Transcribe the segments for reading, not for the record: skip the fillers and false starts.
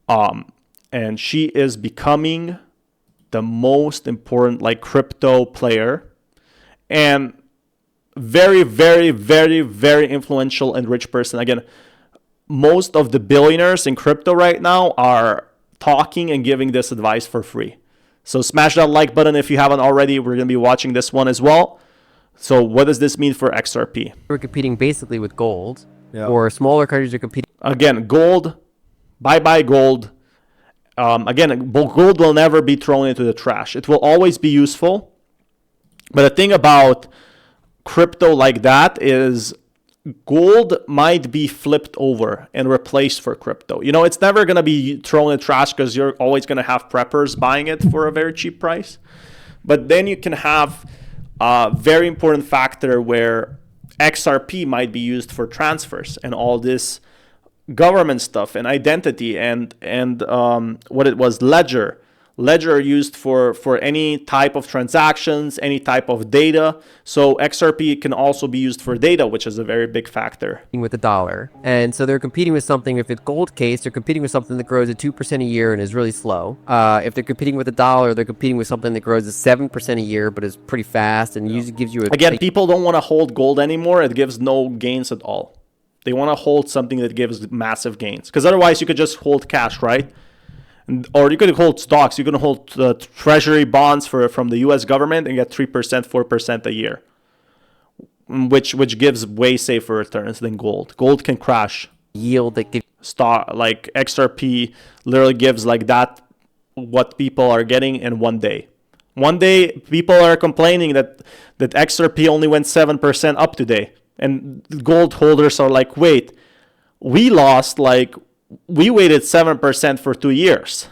And she is becoming the most important like crypto player, and very, very, very, very influential and rich person. Again, most of the billionaires in crypto right now are talking and giving this advice for free. So smash that like button if you haven't already. We're going to be watching this one as well. So what does this mean for XRP? We're competing basically with gold, or smaller countries are competing. Again, gold, bye-bye gold. Again, gold will never be thrown into the trash. It will always be useful. But the thing about crypto like that is gold might be flipped over and replaced for crypto. You know, it's never going to be thrown in the trash because you're always going to have preppers buying it for a very cheap price. But then you can have a very important factor where XRP might be used for transfers and all this government stuff and identity and what it was, ledger used for any type of transactions, any type of data. So XRP can also be used for data, which is a very big factor. With the dollar. And so they're competing with something. If it's gold case, they're competing with something that grows at 2% a year and is really slow. If they're competing with the dollar, they're competing with something that grows at 7% a year but is pretty fast and usually gives you Again, people don't want to hold gold anymore. It gives no gains at all. They want to hold something that gives massive gains, because otherwise you could just hold cash, right? Or you could hold stocks. You can hold treasury bonds from the U.S. government and get 3%, 4% a year, which gives way safer returns than gold. Gold can crash. Yield that gives stock like XRP literally gives like that what people are getting in one day. One day people are complaining that XRP only went 7% up today, and gold holders are like, wait, we waited 7% for 2 years.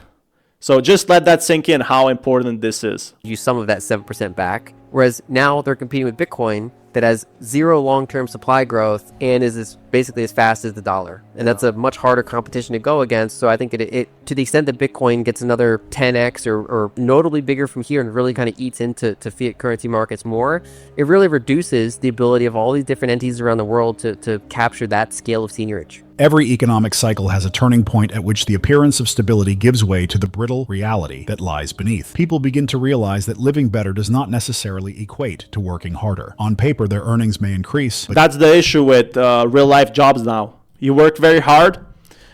So just let that sink in how important this is. you some of that 7% back. Whereas now they're competing with Bitcoin that has zero long-term supply growth and is basically as fast as the dollar. And that's a much harder competition to go against. So I think that it to the extent that Bitcoin gets another 10x or notably bigger from here and really kind of eats into fiat currency markets more, it really reduces the ability of all these different entities around the world to capture that scale of seigniorage. Every economic cycle has a turning point at which the appearance of stability gives way to the brittle reality that lies beneath. People begin to realize that living better does not necessarily equate to working harder. On paper, their earnings may increase, but that's the issue with real-life jobs now. You work very hard,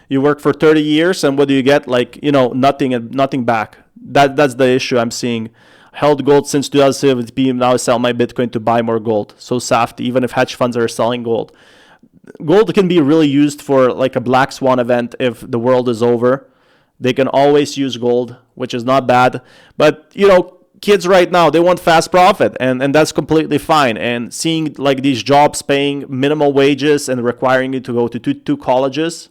you work for 30 years, and what do you get? Like, nothing and nothing back. That's the issue I'm seeing. Held gold since 2017, now I sell my Bitcoin to buy more gold. So safety, even if hedge funds are selling gold. Gold can be really used for like a black swan event if the world is over. They can always use gold, which is not bad. But, kids right now, they want fast profit, and that's completely fine. And seeing like these jobs paying minimal wages and requiring you to go to two colleges,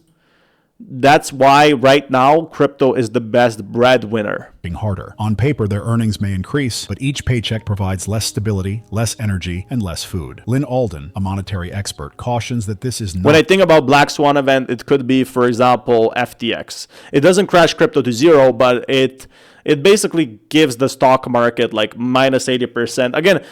that's why right now crypto is the best breadwinner. Harder. On paper, their earnings may increase, but each paycheck provides less stability, less energy, and less food. Lyn Alden, a monetary expert, cautions that this is not... When I think about black swan event, it could be, for example, FTX. It doesn't crash crypto to zero, but it basically gives the stock market like minus 80%. Again,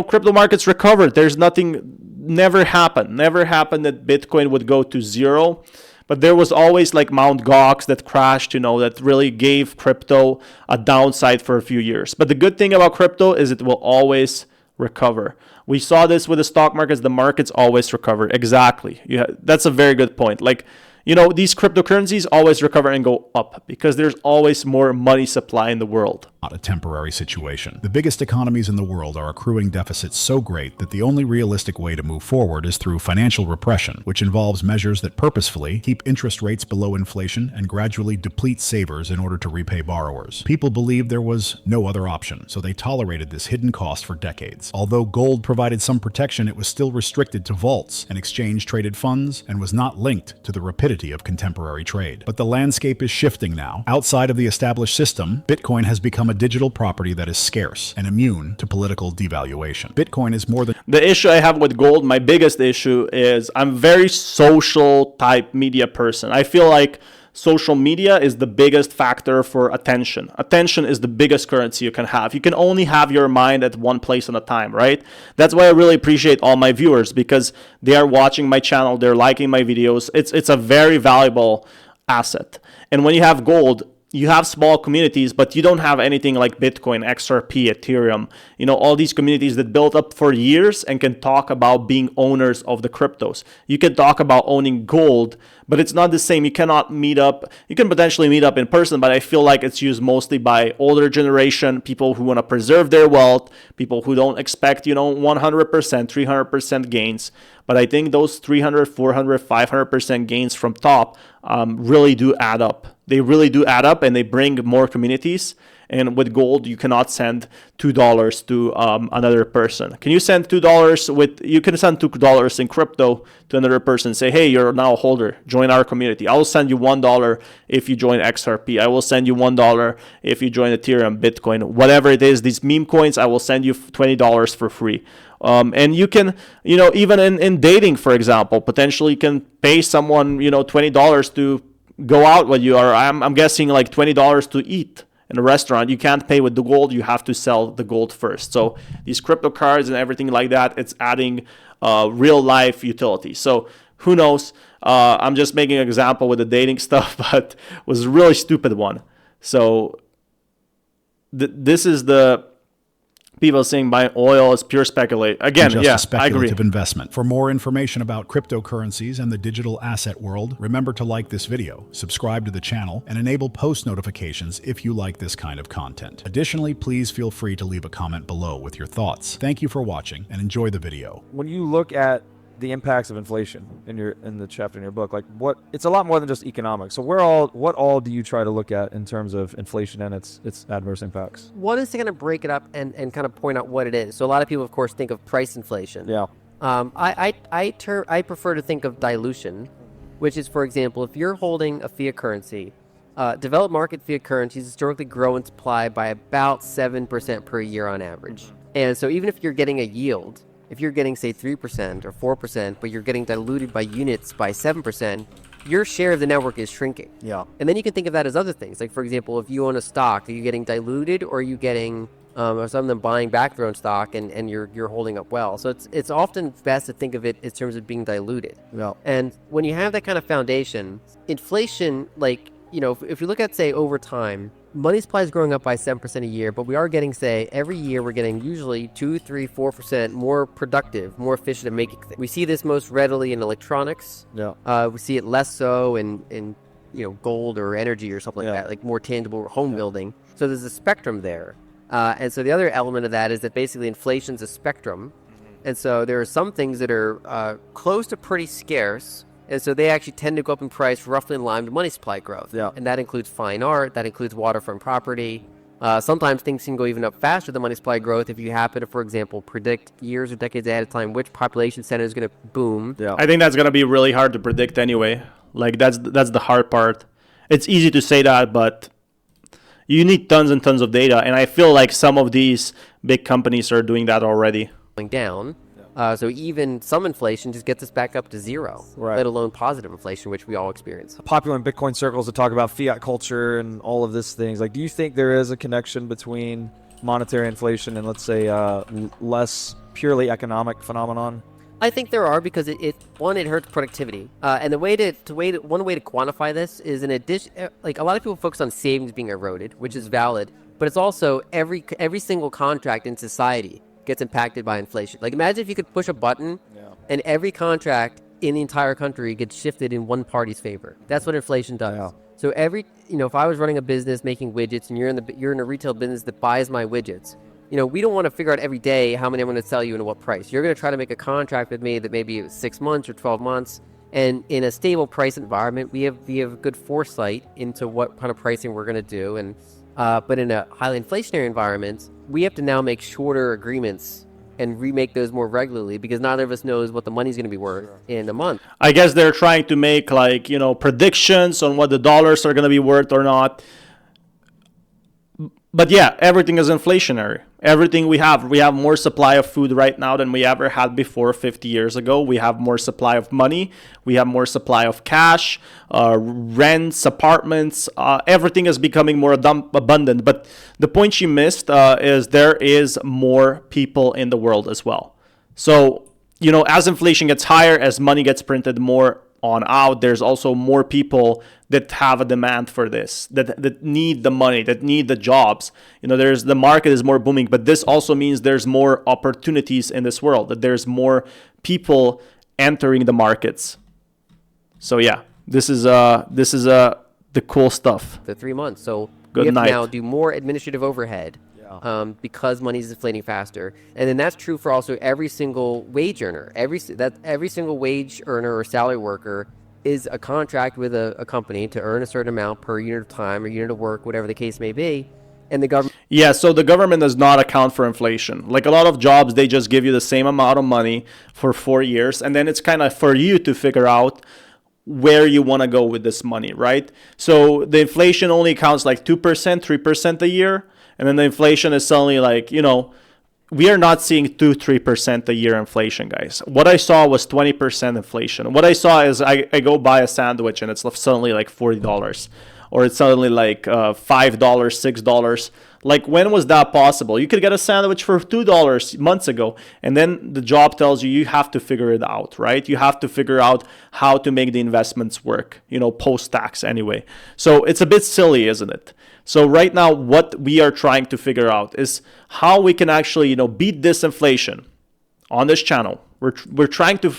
crypto markets recovered. There's never happened that Bitcoin would go to zero. But there was always like Mt. Gox that crashed, that really gave crypto a downside for a few years. But the good thing about crypto is it will always recover. We saw this with the stock markets. The markets always recover. Exactly. That's a very good point. Like, these cryptocurrencies always recover and go up because there's always more money supply in the world. Not a temporary situation. The biggest economies in the world are accruing deficits so great that the only realistic way to move forward is through financial repression, which involves measures that purposefully keep interest rates below inflation and gradually deplete savers in order to repay borrowers. People believed there was no other option, so they tolerated this hidden cost for decades. Although gold provided some protection, it was still restricted to vaults and exchange-traded funds and was not linked to the rapidity of contemporary trade. But the landscape is shifting now. Outside of the established system, Bitcoin has become a digital property that is scarce and immune to political devaluation. Bitcoin is more than... The issue I have with gold, my biggest issue is I'm a very social type media person. I feel like social media is the biggest factor for attention. Attention is the biggest currency you can have. You can only have your mind at one place at a time, right? That's why I really appreciate all my viewers, because they are watching my channel, they're liking my videos. It's a very valuable asset. And when you have gold, you have small communities, but you don't have anything like Bitcoin, XRP, Ethereum, all these communities that built up for years and can talk about being owners of the cryptos. You can talk about owning gold, but it's not the same. You cannot meet up. You can potentially meet up in person, but I feel like it's used mostly by older generation, people who want to preserve their wealth, people who don't expect, 100%, 300% gains. But I think those 300, 400, 500% gains from top really do add up. They really do add up, and they bring more communities. And with gold, you cannot send $2 to another person. Can you send $2 you can send $2 in crypto to another person? Say, hey, you're now a holder. Join our community. I will send you $1 if you join XRP. I will send you $1 if you join Ethereum, Bitcoin, whatever it is. These meme coins, I will send you $20 for free. And you can, even in dating, for example, potentially you can pay someone, $20 to go out with you, or I'm guessing like $20 to eat in a restaurant. You can't pay with the gold. You have to sell the gold first. So these crypto cards and everything like that, it's adding real life utility. So who knows? I'm just making an example with the dating stuff, but it was a really stupid one. So this is the people saying buying oil is pure speculate. Again, just yeah, a speculative I agree. investment. For more information about cryptocurrencies and the digital asset world, remember to like this video, subscribe to the channel, and enable post notifications if you like this kind of content. Additionally, please feel free to leave a comment below with your thoughts. Thank you for watching and enjoy the video. When you look at the impacts of inflation in the chapter in your book, like it's a lot more than just economics. So what all do you try to look at in terms of inflation and its adverse impacts? One is to kind of break it up and kind of point out what it is. So a lot of people, of course, think of price inflation. Yeah. I prefer to think of dilution, which is, for example, if you're holding a fiat currency, developed market fiat currencies historically grow in supply by about 7% per year on average. And so even if you're getting a yield, if you're getting, say, 3% or 4%, but you're getting diluted by units by 7%, your share of the network is shrinking. Yeah. And then you can think of that as other things. Like, for example, if you own a stock, are you getting diluted, or are you getting some of them buying back their own stock and you're holding up well? So it's often best to think of it in terms of being diluted. Yeah. And when you have that kind of foundation, inflation, like, if you look at, say, over time, money supply is growing up by 7% a year, but we are getting, say, every year we're getting usually 2, 3, 4% more productive, more efficient at making things. We see this most readily in electronics. Yeah. We see it less so in gold or energy or something like that, like more tangible home building. So there's a spectrum there. And so the other element of that is that basically inflation's a spectrum. And so there are some things that are close to pretty scarce, and so they actually tend to go up in price roughly in line with money supply growth. Yeah. And that includes fine art, that includes waterfront property. Sometimes things can go even up faster than money supply growth if you happen to, for example, predict years or decades ahead of time which population center is going to boom. Yeah. I think that's going to be really hard to predict anyway. Like that's the hard part. It's easy to say that, but you need tons and tons of data. And I feel like some of these big companies are doing that already. Going down. So even some inflation just gets us back up to zero, Right. let alone positive inflation, which we all experience. Popular in Bitcoin circles to talk about fiat culture and all of these things. Like, do you think there is a connection between monetary inflation and, let's say, less purely economic phenomenon? I think there are, because it hurts productivity, and one way to quantify this is, in addition, like, a lot of people focus on savings being eroded, which is valid, but it's also every single contract in society gets impacted by inflation. Like, imagine if you could push a button and every contract in the entire country gets shifted in one party's favor. That's what inflation does. Yeah. So if I was running a business making widgets and you're in a retail business that buys my widgets, we don't want to figure out every day how many I'm going to sell you and at what price. You're going to try to make a contract with me that maybe is 6 months or 12 months. And in a stable price environment, we have good foresight into what kind of pricing we're going to do. And but in a highly inflationary environment, we have to now make shorter agreements and remake those more regularly, because neither of us knows what the money's going to be worth in a month. I guess they're trying to make predictions on what the dollars are going to be worth or not. But yeah, everything is inflationary. Everything we have more supply of food right now than we ever had before 50 years ago. We have more supply of money. We have more supply of cash, rents, apartments. Everything is becoming more abundant. But the point she missed is there is more people in the world as well. So, as inflation gets higher, as money gets printed more, on out, there's also more people that have a demand for this, that need the money, that need the jobs. There's the market is more booming, but this also means there's more opportunities in this world, that there's more people entering the markets. So yeah, this is the cool stuff. The 3 months. So Good we have night. to now do more administrative overhead. Because money is inflating faster, and then that's true for also every single wage earner. Every single wage earner or salary worker is a contract with a company to earn a certain amount per unit of time or unit of work, whatever the case may be. And the government. Yeah, so the government does not account for inflation. Like a lot of jobs, they just give you the same amount of money for 4 years, and then it's kind of for you to figure out where you want to go with this money, right? So the inflation only counts like 2%, 3% a year. And then the inflation is suddenly like, we are not seeing 2-3% a year inflation, guys. What I saw was 20% inflation. What I saw is I go buy a sandwich and it's suddenly like $40, or it's suddenly like $5, $6. Like, when was that possible? You could get a sandwich for $2 months ago, and then the job tells you have to figure it out, right? You have to figure out how to make the investments work, post-tax anyway. So it's a bit silly, isn't it? So right now, what we are trying to figure out is how we can actually, beat this inflation on this channel. We're trying to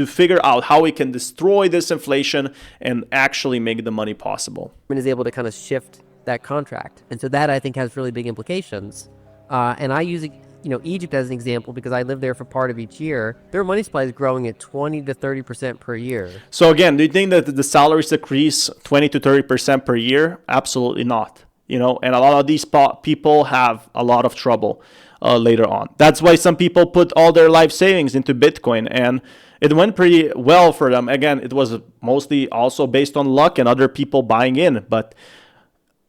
figure out how we can destroy this inflation and actually make the money possible. Is able to kind of shift that contract, and so that I think has really big implications. And I use Egypt as an example because I lived there for part of each year. Their money supply is growing at 20 to 30% per year. So again, do you think that the salaries decrease 20 to 30% per year? Absolutely not. And a lot of these people have a lot of trouble later on. That's why some people put all their life savings into Bitcoin, and it went pretty well for them. Again, it was mostly also based on luck and other people buying in, but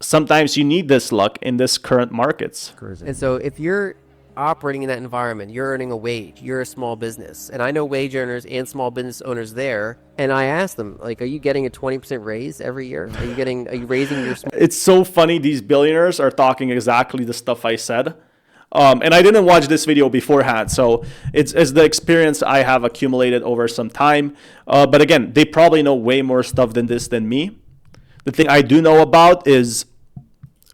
sometimes you need this luck in this current markets. And so if you're operating in that environment, you're earning a wage, you're a small business, and I know wage earners and small business owners there, and I ask them, like, are you getting a 20% raise every year? Are you raising your It's so funny, these billionaires are talking exactly the stuff I said. And I didn't watch this video beforehand, so it's the experience I have accumulated over some time. But again, they probably know way more stuff than this than me. The thing I do know about is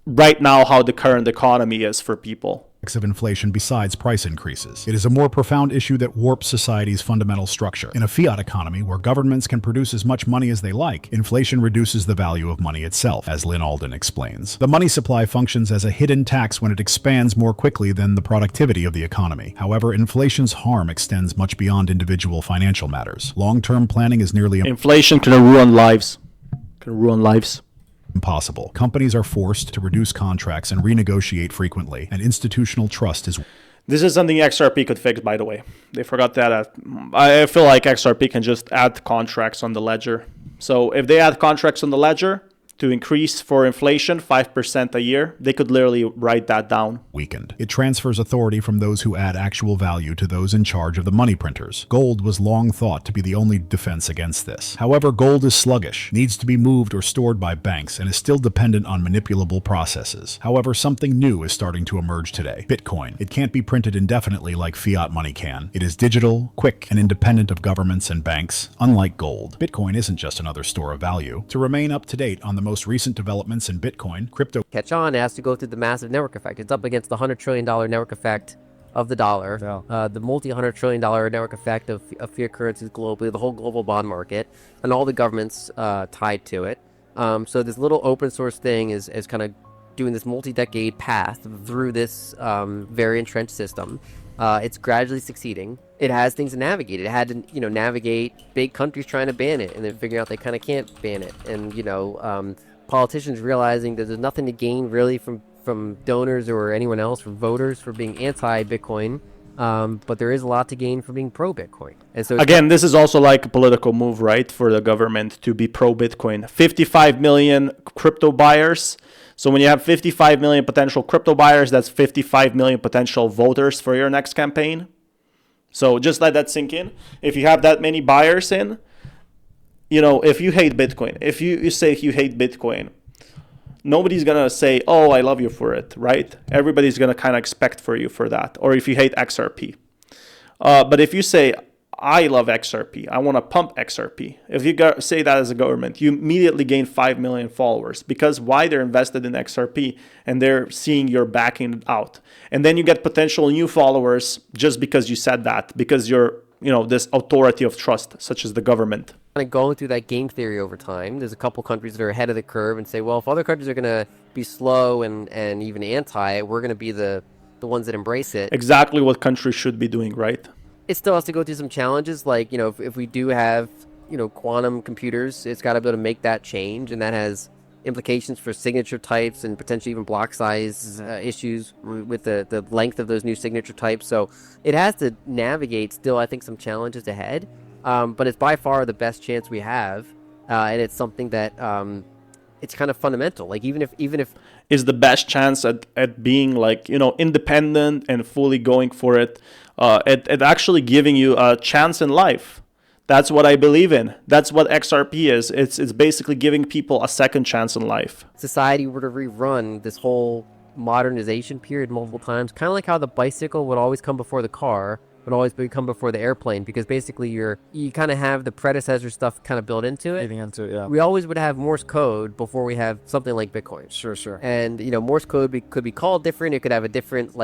right now how the current economy is for people. Of inflation besides price increases. It is a more profound issue that warps society's fundamental structure. In a fiat economy where governments can produce as much money as they like, inflation reduces the value of money itself, as Lyn Alden explains. The money supply functions as a hidden tax when it expands more quickly than the productivity of the economy. However, inflation's harm extends much beyond individual financial matters. Long-term planning is nearly Inflation can ruin lives. Impossible. Companies are forced to reduce contracts and renegotiate frequently, and institutional trust is... This is something XRP could fix, by the way. They forgot that. I feel like XRP can just add contracts on the ledger. So if they add contracts on the ledger to increase for inflation 5% a year, they could literally write that down. Weakened. It transfers authority from those who add actual value to those in charge of the money printers. Gold was long thought to be the only defense against this. However, gold is sluggish, needs to be moved or stored by banks, and is still dependent on manipulable processes. However, something new is starting to emerge today. Bitcoin. It can't be printed indefinitely like fiat money can. It is digital, quick, and independent of governments and banks, unlike gold. Bitcoin isn't just another store of value. To remain up to date on the most recent developments in Bitcoin, crypto catch on, it has to go through the massive network effect. It's up against the $100 trillion network effect of the dollar, the multi-$100 trillion network effect of fiat currencies globally, the whole global bond market, and all the governments tied to it. So this little open source thing is kind of doing this multi-decade path through this very entrenched system. It's gradually succeeding. It has things to navigate. It had to, navigate big countries trying to ban it and then figuring out they kind of can't ban it. And, politicians realizing that there's nothing to gain really from donors or anyone else, from voters, for being anti-Bitcoin. But there is a lot to gain from being pro-Bitcoin. And so again, this is also like a political move, right, for the government to be pro-Bitcoin. 55 million crypto buyers. So when you have 55 million potential crypto buyers, that's 55 million potential voters for your next campaign. So just let that sink in. If you have that many buyers in, if you hate Bitcoin, if you say you hate Bitcoin, nobody's going to say, oh, I love you for it, right? Everybody's going to kind of expect for you for that. Or if you hate XRP. But if you say, I love XRP. I want to pump XRP. If you say that as a government, you immediately gain 5 million followers because why? They're invested in XRP and they're seeing you're backing it out. And then you get potential new followers just because you said that, because you're, this authority of trust, such as the government. Kind of going through that game theory over time, there's a couple countries that are ahead of the curve and say, well, if other countries are going to be slow and even anti, we're going to be the ones that embrace it. Exactly what countries should be doing, right? It still has to go through some challenges, like, if we do have, quantum computers, it's got to be able to make that change, and that has implications for signature types and potentially even block size issues with the length of those new signature types. So it has to navigate still, I think, some challenges ahead, but it's by far the best chance we have, and it's something that it's kind of fundamental. Like even if is the best chance at being like, independent and fully going for it, at actually giving you a chance in life. That's what I believe in. That's what XRP is. It's basically giving people a second chance in life. Society were to rerun this whole modernization period multiple times, kind of like how the bicycle would always come before the car, would always come before the airplane, because basically you kind of have the predecessor stuff kind of built into it. Yeah. We always would have Morse code before we have something like Bitcoin. Sure. And Morse code could be called different. It could have a different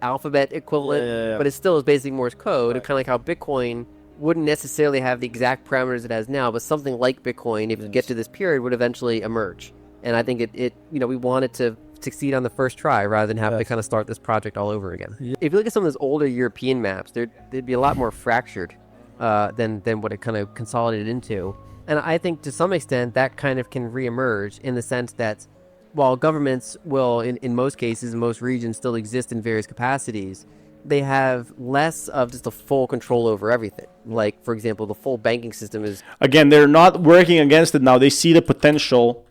alphabet equivalent, but it still is basically Morse code. Right. Kind of like how Bitcoin wouldn't necessarily have the exact parameters it has now, but something like Bitcoin, if you get to this period, would eventually emerge. And I think it we want it to succeed on the first try rather than have to kind of start this project all over again. Yeah. If you look at some of those older European maps, they'd be a lot more fractured than what it kind of consolidated into. And I think to some extent that kind of can reemerge in the sense that while governments will, in most cases, in most regions, still exist in various capacities, they have less of just a full control over everything. Like, for example, the full banking system is... Again, they're not working against it now. They see the potential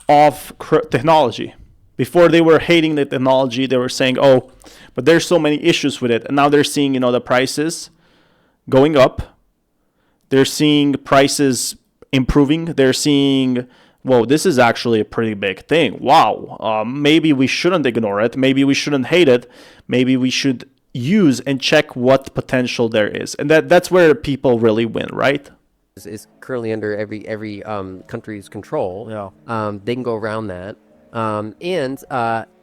of technology. Before they were hating the technology, they were saying, oh, but there's so many issues with it. And now they're seeing, the prices going up. They're seeing prices improving. They're seeing, whoa, this is actually a pretty big thing. Wow, maybe we shouldn't ignore it. Maybe we shouldn't hate it. Maybe we should use and check what potential there is. And that's where people really win, right? Is currently under every country's control. Yeah. They can go around that. And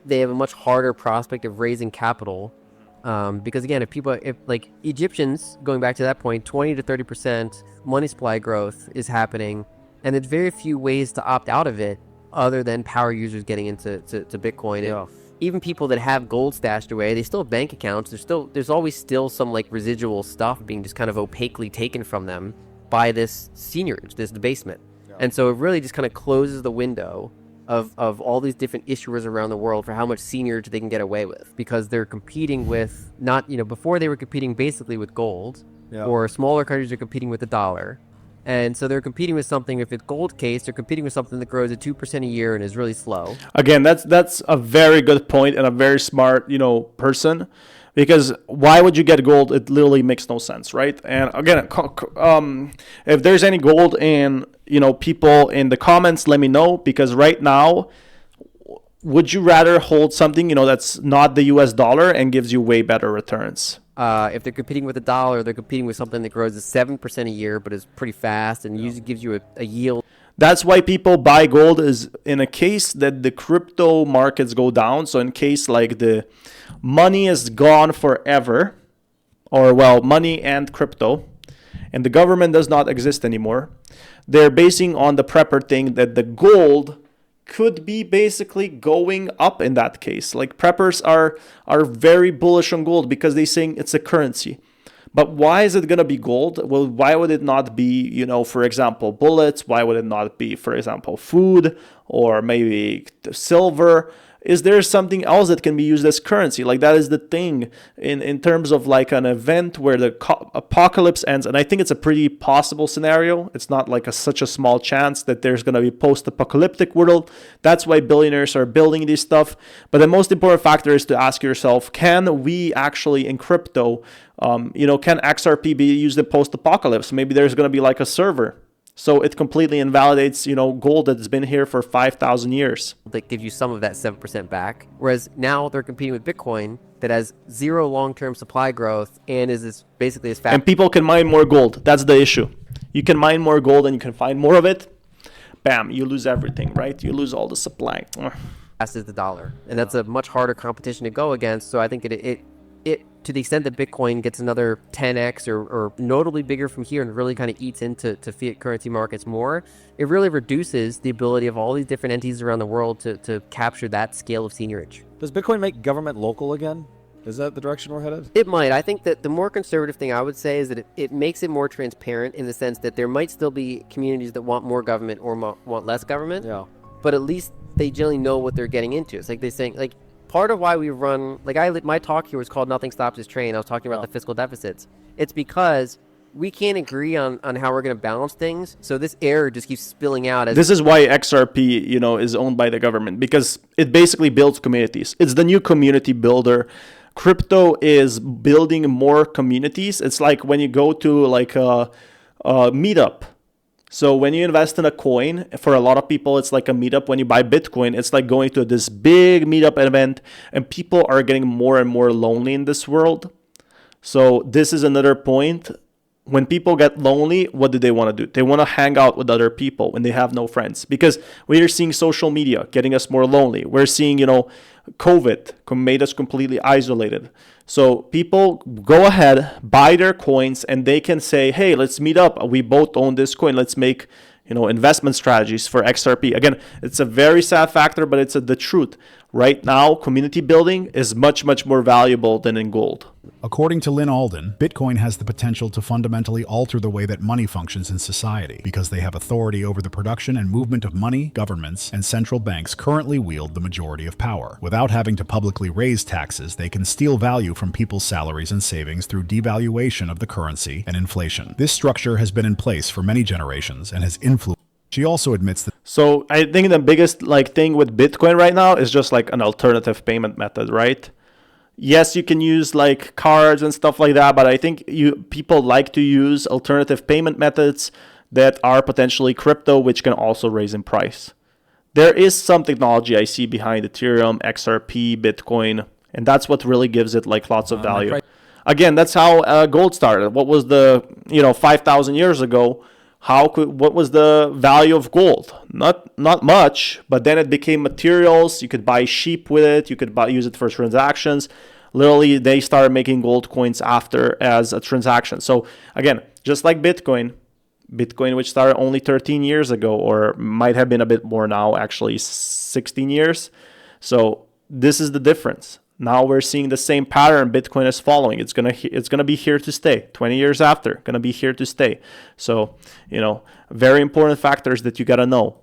they have a much harder prospect of raising capital. Because again, if like Egyptians, going back to that point, 20 to 30% money supply growth is happening, and there's very few ways to opt out of it other than power users getting into Bitcoin. Yeah. And even people that have gold stashed away, they still have bank accounts. There's always still some like residual stuff being just kind of opaquely taken from them by this seigniorage, this debasement. Yeah. And so it really just kind of closes the window of all these different issuers around the world for how much seigniorage they can get away with, because they're competing with before they were competing basically with gold, or smaller countries are competing with the dollar. And so they're competing with something. If it's gold case, they're competing with something that grows at 2% a year and is really slow. Again, that's a very good point and a very smart, person, because why would you get gold? It literally makes no sense, right? And again, if there's any gold in, people in the comments, let me know, because right now, would you rather hold something, that's not the US dollar and gives you way better returns? If they're competing with the dollar, they're competing with something that grows at 7% a year, but is pretty fast and usually gives you a yield. That's why people buy gold, is in a case that the crypto markets go down. So in case like the money is gone forever, or money and crypto, and the government does not exist anymore, they're basing on the prepper thing that the gold could be basically going up in that case. Like preppers are very bullish on gold because they're saying it's a currency. But why is it going to be gold? Well, why would it not be, for example, bullets? Why would it not be, for example, food or maybe silver? Is there something else that can be used as currency? Like that is the thing in terms of like an event where the apocalypse ends. And I think it's a pretty possible scenario. It's not like such a small chance that there's going to be post-apocalyptic world. That's why billionaires are building this stuff. But the most important factor is to ask yourself, can we actually in crypto, can XRP be used in post-apocalypse? Maybe there's going to be like a server So it completely invalidates, gold that's been here for 5,000 years. That gives you some of that 7% back. Whereas now they're competing with Bitcoin that has zero long-term supply growth and is basically as fast. And people can mine more gold. That's the issue. You can mine more gold and you can find more of it. Bam, you lose everything, right? You lose all the supply. Fast as the dollar, and that's a much harder competition to go against. So I think it to the extent that Bitcoin gets another 10x or notably bigger from here and really kind of eats into fiat currency markets more, it really reduces the ability of all these different entities around the world to capture that scale of seigniorage. Does Bitcoin make government local again? Is that the direction we're headed? It might. I think that the more conservative thing I would say is that it makes it more transparent in the sense that there might still be communities that want more government or want less government. Yeah. But at least they generally know what they're getting into. It's like they're saying, like, part of why we run, like my talk here was called Nothing Stops This Train. I was talking about the fiscal deficits. It's because we can't agree on how we're going to balance things. So this error just keeps spilling out. This is why XRP, is owned by the government, because it basically builds communities. It's the new community builder. Crypto is building more communities. It's like when you go to like a meetup. So when you invest in a coin, for a lot of people, it's like a meetup. When you buy Bitcoin, it's like going to this big meetup event, and people are getting more and more lonely in this world. So this is another point. When people get lonely, what do they want to do? They want to hang out with other people when they have no friends, because we are seeing social media getting us more lonely. We're seeing, COVID made us completely isolated. So people go ahead, buy their coins, and they can say, hey, let's meet up. We both own this coin. Let's make, investment strategies for XRP. Again, it's a very sad factor, but it's the truth. Right now, community building is much, much more valuable than in gold. According to Lyn Alden, Bitcoin has the potential to fundamentally alter the way that money functions in society because they have authority over the production and movement of money. Governments and central banks currently wield the majority of power. Without having to publicly raise taxes, they can steal value from people's salaries and savings through devaluation of the currency and inflation. This structure has been in place for many generations and has influenced. She also admits that. So I think the biggest thing with Bitcoin right now is just like an alternative payment method, right? Yes, you can use like cards and stuff like that, but I think people like to use alternative payment methods that are potentially crypto, which can also raise in price. There is some technology I see behind Ethereum, XRP, Bitcoin, and that's what really gives it like lots of value. Again, that's how gold started. What was the 5,000 years ago? What was the value of gold? Not much, but then it became materials. You could buy sheep with it. You could use it for transactions. Literally, they started making gold coins after as a transaction. So again, just like Bitcoin, which started only 13 years ago, or might have been a bit more now, actually 16 years. So this is the difference. Now we're seeing the same pattern Bitcoin is following. It's gonna be here to stay. 20 years after, gonna be here to stay. So, very important factors that you gotta know.